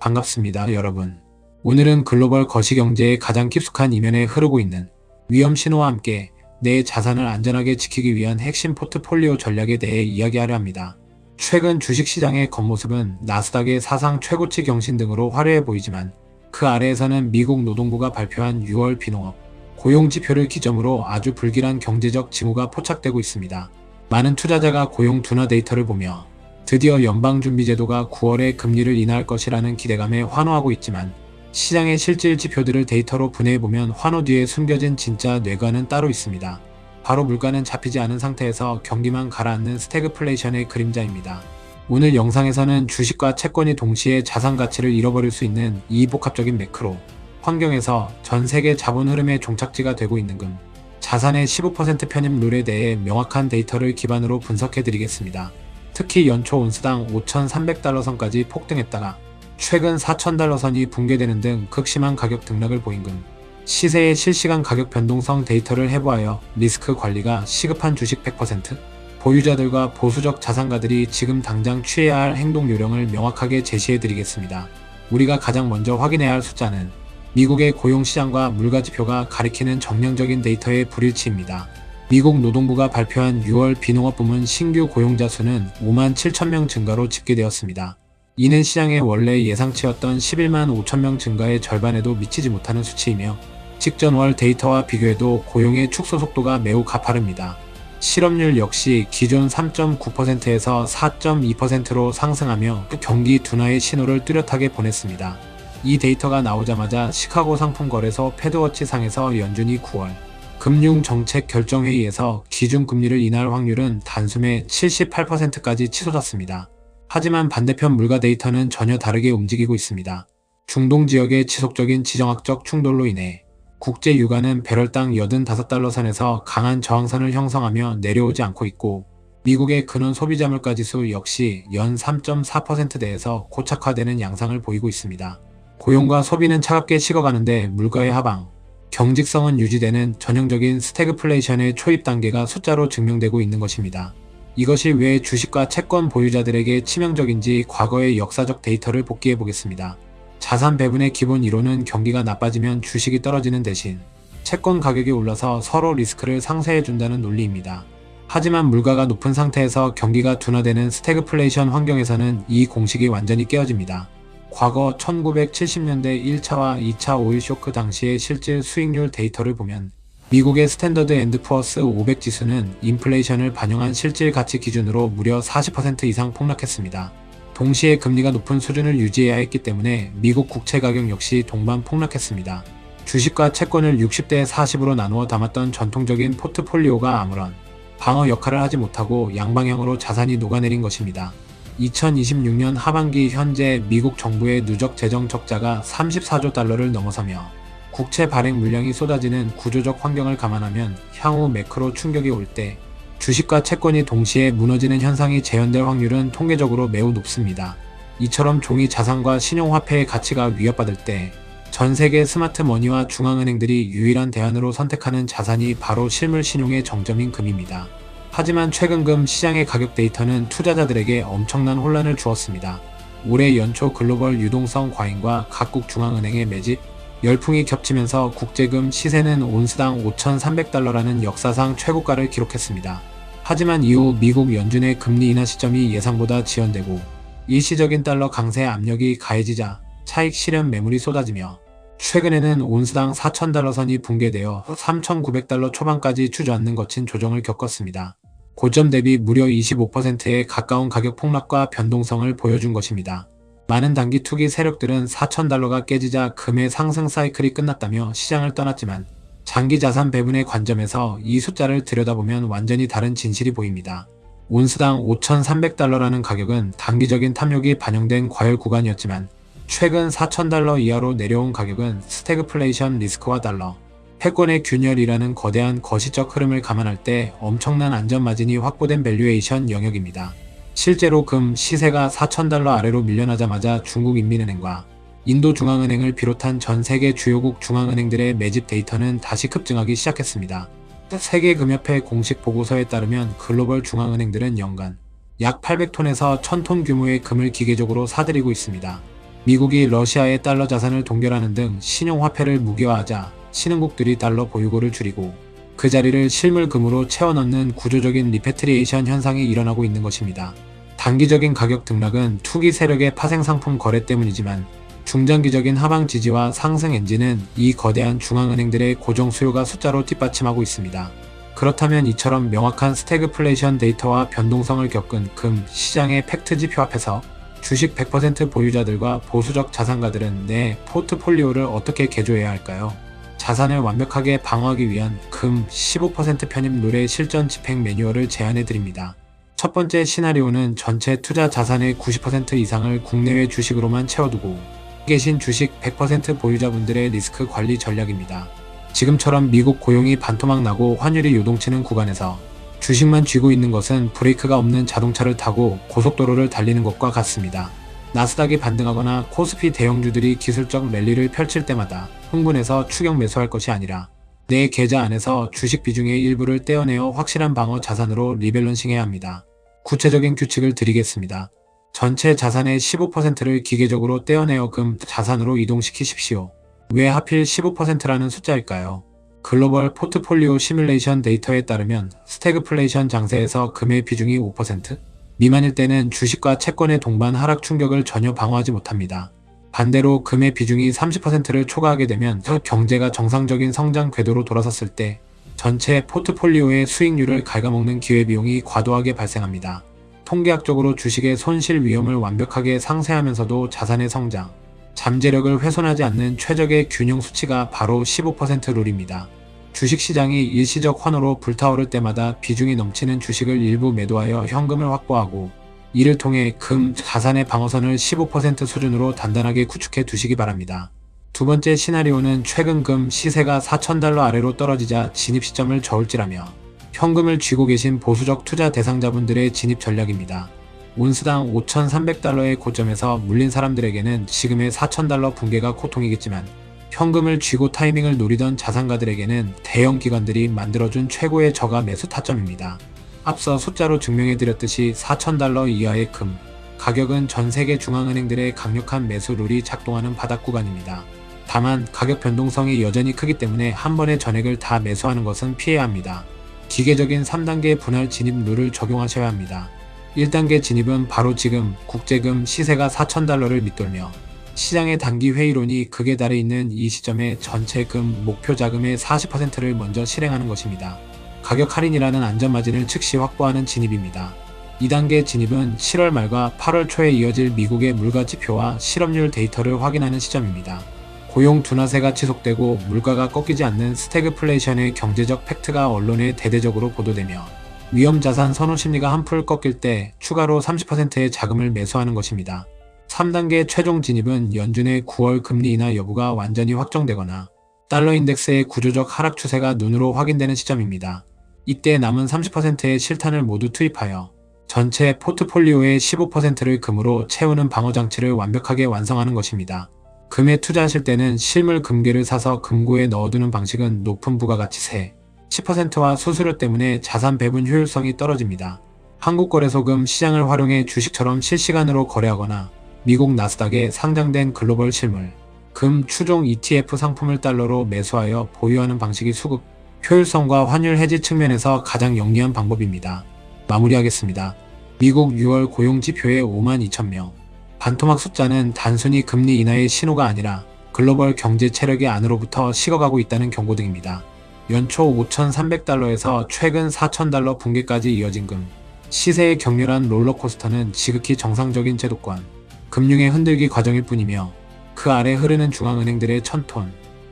반갑습니다, 여러분. 오늘은 글로벌 거시경제의 가장 깊숙한 이면에 흐르고 있는 위험 신호와 함께 내 자산을 안전하게 지키기 위한 핵심 포트폴리오 전략에 대해 이야기하려 합니다. 최근 주식시장의 겉모습은 나스닥의 사상 최고치 경신 등으로 화려해 보이지만 그 아래에서는 미국 노동부가 발표한 6월 비농업 고용지표를 기점으로 아주 불길한 경제적 징후가 포착되고 있습니다. 많은 투자자가 고용 둔화 데이터를 보며 드디어 연방준비제도가 9월에 금리를 인하할 것이라는 기대감에 환호하고 있지만 시장의 실질 지표들을 데이터로 분해해보면 환호 뒤에 숨겨진 진짜 뇌관은 따로 있습니다. 바로 물가는 잡히지 않은 상태에서 경기만 가라앉는 스태그플레이션의 그림자입니다. 오늘 영상에서는 주식과 채권이 동시에 자산 가치를 잃어버릴 수 있는 이 복합적인 매크로 환경에서 전 세계 자본 흐름의 종착지가 되고 있는 금, 자산의 15% 편입 룰에 대해 명확한 데이터를 기반으로 분석해드리겠습니다. 특히 연초 온스당 5,300달러 선까지 폭등했다가 최근 4,000달러 선이 붕괴되는 등 극심한 가격 등락을 보인 금, 시세의 실시간 가격 변동성 데이터를 해부하여 리스크 관리가 시급한 주식 100%, 보유자들과 보수적 자산가들이 지금 당장 취해야 할 행동 요령을 명확하게 제시해드리겠습니다. 우리가 가장 먼저 확인해야 할 숫자는 미국의 고용시장과 물가지표가 가리키는 정량적인 데이터의 불일치입니다. 미국 노동부가 발표한 6월 비농업 부문 신규 고용자 수는 5만 7천 명 증가로 집계되었습니다. 이는 시장의 원래 예상치였던 11만 5천 명 증가의 절반에도 미치지 못하는 수치이며 직전 월 데이터와 비교해도 고용의 축소 속도가 매우 가파릅니다. 실업률 역시 기존 3.9%에서 4.2%로 상승하며 경기 둔화의 신호를 뚜렷하게 보냈습니다. 이 데이터가 나오자마자 시카고 상품거래소 패드워치 상에서 연준이 9월 금융정책결정회의에서 기준금리를 인하할 확률은 단숨에 78%까지 치솟았습니다. 하지만 반대편 물가 데이터는 전혀 다르게 움직이고 있습니다. 중동 지역의 지속적인 지정학적 충돌로 인해 국제 유가는 배럴당 85달러 선에서 강한 저항선을 형성하며 내려오지 않고 있고 미국의 근원 소비자 물가지수 역시 연 3.4%대에서 고착화되는 양상을 보이고 있습니다. 고용과 소비는 차갑게 식어가는데 물가의 하방, 경직성은 유지되는 전형적인 스태그플레이션의 초입 단계가 숫자로 증명되고 있는 것입니다. 이것이 왜 주식과 채권 보유자들에게 치명적인지 과거의 역사적 데이터를 복기해 보겠습니다. 자산 배분의 기본 이론은 경기가 나빠지면 주식이 떨어지는 대신 채권 가격이 올라서 서로 리스크를 상쇄해 준다는 논리입니다. 하지만 물가가 높은 상태에서 경기가 둔화되는 스태그플레이션 환경에서는 이 공식이 완전히 깨어집니다. 과거 1970년대 1차와 2차 오일 쇼크 당시의 실질 수익률 데이터를 보면 미국의 스탠더드 앤드 푸어스 500 지수는 인플레이션을 반영한 실질 가치 기준으로 무려 40% 이상 폭락했습니다. 동시에 금리가 높은 수준을 유지해야 했기 때문에 미국 국채 가격 역시 동반 폭락했습니다. 주식과 채권을 60대 40으로 나누어 담았던 전통적인 포트폴리오가 아무런 방어 역할을 하지 못하고 양방향으로 자산이 녹아내린 것입니다. 2026년 하반기 현재 미국 정부의 누적 재정 적자가 34조 달러를 넘어서며 국채 발행 물량이 쏟아지는 구조적 환경을 감안하면 향후 매크로 충격이 올 때 주식과 채권이 동시에 무너지는 현상이 재현될 확률은 통계적으로 매우 높습니다. 이처럼 종이 자산과 신용화폐의 가치가 위협받을 때 전 세계 스마트 머니와 중앙은행들이 유일한 대안으로 선택하는 자산이 바로 실물 신용의 정점인 금입니다. 하지만 최근 금 시장의 가격 데이터는 투자자들에게 엄청난 혼란을 주었습니다. 올해 연초 글로벌 유동성 과잉과 각국 중앙은행의 매집, 열풍이 겹치면서 국제금 시세는 온스당 5,300달러라는 역사상 최고가를 기록했습니다. 하지만 이후 미국 연준의 금리 인하 시점이 예상보다 지연되고 일시적인 달러 강세 압력이 가해지자 차익 실현 매물이 쏟아지며 최근에는 온스당 4,000달러 선이 붕괴되어 3,900달러 초반까지 주저앉는 거친 조정을 겪었습니다. 고점 대비 무려 25%에 가까운 가격 폭락과 변동성을 보여준 것입니다. 많은 단기 투기 세력들은 4,000달러가 깨지자 금의 상승 사이클이 끝났다며 시장을 떠났지만 장기 자산 배분의 관점에서 이 숫자를 들여다보면 완전히 다른 진실이 보입니다. 온스당 5,300달러라는 가격은 단기적인 탐욕이 반영된 과열 구간이었지만 최근 4,000달러 이하로 내려온 가격은 스태그플레이션 리스크와 달러, 패권의 균열이라는 거대한 거시적 흐름을 감안할 때 엄청난 안전마진이 확보된 밸류에이션 영역입니다. 실제로 금 시세가 4,000달러 아래로 밀려나자마자 중국인민은행과 인도중앙은행을 비롯한 전 세계 주요국 중앙은행들의 매집 데이터는 다시 급증하기 시작했습니다. 세계금협회 공식 보고서에 따르면 글로벌 중앙은행들은 연간 약 800톤에서 1000톤 규모의 금을 기계적으로 사들이고 있습니다. 미국이 러시아의 달러 자산을 동결하는 등 신용화폐를 무기화하자 신흥국들이 달러 보유고를 줄이고 그 자리를 실물금으로 채워넣는 구조적인 리패트리에이션 현상이 일어나고 있는 것입니다. 단기적인 가격 등락은 투기 세력의 파생상품 거래 때문이지만 중장기적인 하방 지지와 상승 엔진은 이 거대한 중앙은행들의 고정 수요가 숫자로 뒷받침하고 있습니다. 그렇다면 이처럼 명확한 스태그플레이션 데이터와 변동성을 겪은 금 시장의 팩트 지표 앞에서 주식 100% 보유자들과 보수적 자산가들은 내 포트폴리오를 어떻게 개조해야 할까요? 자산을 완벽하게 방어하기 위한 금 15% 편입 룰의 실전 집행 매뉴얼을 제안해 드립니다. 첫 번째 시나리오는 전체 투자 자산의 90% 이상을 국내외 주식으로만 채워두고 계신 주식 100% 보유자분들의 리스크 관리 전략입니다. 지금처럼 미국 고용이 반토막 나고 환율이 요동치는 구간에서 주식만 쥐고 있는 것은 브레이크가 없는 자동차를 타고 고속도로를 달리는 것과 같습니다. 나스닥이 반등하거나 코스피 대형주들이 기술적 랠리를 펼칠 때마다 흥분해서 추격 매수할 것이 아니라 내 계좌 안에서 주식 비중의 일부를 떼어내어 확실한 방어 자산으로 리밸런싱해야 합니다. 구체적인 규칙을 드리겠습니다. 전체 자산의 15%를 기계적으로 떼어내어 금 자산으로 이동시키십시오. 왜 하필 15%라는 숫자일까요? 글로벌 포트폴리오 시뮬레이션 데이터에 따르면 스태그플레이션 장세에서 금의 비중이 5% 미만일 때는 주식과 채권의 동반 하락 충격을 전혀 방어하지 못합니다. 반대로 금의 비중이 30%를 초과하게 되면 경제가 정상적인 성장 궤도로 돌아섰을 때 전체 포트폴리오의 수익률을 갉아먹는 기회비용이 과도하게 발생합니다. 통계학적으로 주식의 손실 위험을 완벽하게 상쇄하면서도 자산의 성장, 잠재력을 훼손하지 않는 최적의 균형 수치가 바로 15% 룰입니다. 주식시장이 일시적 환호로 불타오를 때마다 비중이 넘치는 주식을 일부 매도하여 현금을 확보하고 이를 통해 금 자산의 방어선을 15% 수준으로 단단하게 구축해 두시기 바랍니다. 두 번째 시나리오는 최근 금 시세가 $4,000 아래로 떨어지자 진입 시점을 저울질하며 현금을 쥐고 계신 보수적 투자 대상자분들의 진입 전략입니다. 온스당 $5,300의 고점에서 물린 사람들에게는 지금의 $4,000 붕괴가 고통이겠지만 현금을 쥐고 타이밍을 노리던 자산가들에게는 대형 기관들이 만들어준 최고의 저가 매수 타점입니다. 앞서 숫자로 증명해드렸듯이 $4,000 이하의 금 가격은 전 세계 중앙은행들의 강력한 매수 룰이 작동하는 바닥 구간입니다. 다만 가격 변동성이 여전히 크기 때문에 한 번에 전액을 다 매수하는 것은 피해야 합니다. 기계적인 3단계 분할 진입 룰을 적용하셔야 합니다. 1단계 진입은 바로 지금 국제금 시세가 $4,000를 밑돌며 시장의 단기 회의론이 극에 달해 있는 이 시점에 전체 금 목표 자금의 40%를 먼저 실행하는 것입니다. 가격 할인이라는 안전마진을 즉시 확보하는 진입입니다. 2단계 진입은 7월 말과 8월 초에 이어질 미국의 물가 지표와 실업률 데이터를 확인하는 시점입니다. 고용 둔화세가 지속되고 물가가 꺾이지 않는 스태그플레이션의 경제적 팩트가 언론에 대대적으로 보도되며 위험자산 선호 심리가 한풀 꺾일 때 추가로 30%의 자금을 매수하는 것입니다. 3단계 최종 진입은 연준의 9월 금리 인하 여부가 완전히 확정되거나 달러 인덱스의 구조적 하락 추세가 눈으로 확인되는 시점입니다. 이때 남은 30%의 실탄을 모두 투입하여 전체 포트폴리오의 15%를 금으로 채우는 방어장치를 완벽하게 완성하는 것입니다. 금에 투자하실 때는 실물 금괴를 사서 금고에 넣어두는 방식은 높은 부가가치세 10%와 수수료 때문에 자산 배분 효율성이 떨어집니다. 한국거래소금 시장을 활용해 주식처럼 실시간으로 거래하거나 미국 나스닥에 상장된 글로벌 실물, 금 추종 ETF 상품을 달러로 매수하여 보유하는 방식이 수급, 효율성과 환율 해지 측면에서 가장 영리한 방법입니다. 마무리하겠습니다. 미국 6월 고용지표의 52,000명. 반토막 숫자는 단순히 금리 인하의 신호가 아니라 글로벌 경제 체력의 안으로부터 식어가고 있다는 경고등입니다. 연초 $5,300에서 최근 $4,000 붕괴까지 이어진 금 시세의 격렬한 롤러코스터는 지극히 정상적인 제도권, 금융의 흔들기 과정일 뿐이며 그 아래 흐르는 중앙은행들의 1000톤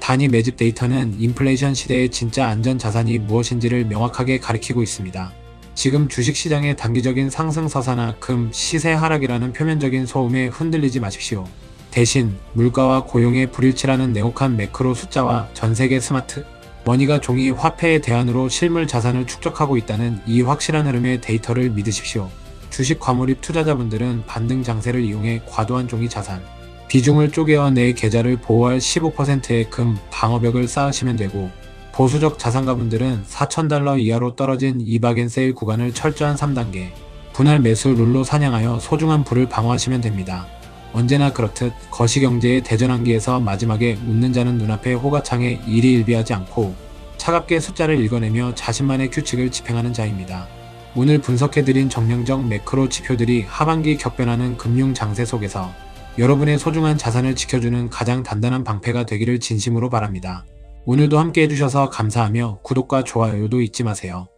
단위 매집 데이터는 인플레이션 시대의 진짜 안전자산이 무엇인지를 명확하게 가리키고 있습니다. 지금 주식시장의 단기적인 상승서사나 금 시세 하락이라는 표면적인 소음에 흔들리지 마십시오. 대신 물가와 고용의 불일치라는 냉혹한 매크로 숫자와 전세계 스마트 머니가 종이 화폐의 대안으로 실물 자산을 축적하고 있다는 이 확실한 흐름의 데이터를 믿으십시오. 주식 과몰입 투자자분들은 반등 장세를 이용해 과도한 종이 자산 비중을 쪼개어 내 계좌를 보호할 15%의 금 방어벽을 쌓으시면 되고, 보수적 자산가분들은 $4,000 이하로 떨어진 이 바겐세일 구간을 철저한 3단계 분할 매수 룰로 사냥하여 소중한 부를 방어하시면 됩니다. 언제나 그렇듯 거시경제의 대전환기에서 마지막에 웃는 자는 눈앞에 호가창에 일희일비하지 않고 차갑게 숫자를 읽어내며 자신만의 규칙을 집행하는 자입니다. 오늘 분석해드린 정량적 매크로 지표들이 하반기 격변하는 금융 장세 속에서 여러분의 소중한 자산을 지켜주는 가장 단단한 방패가 되기를 진심으로 바랍니다. 오늘도 함께 해주셔서 감사하며 구독과 좋아요도 잊지 마세요.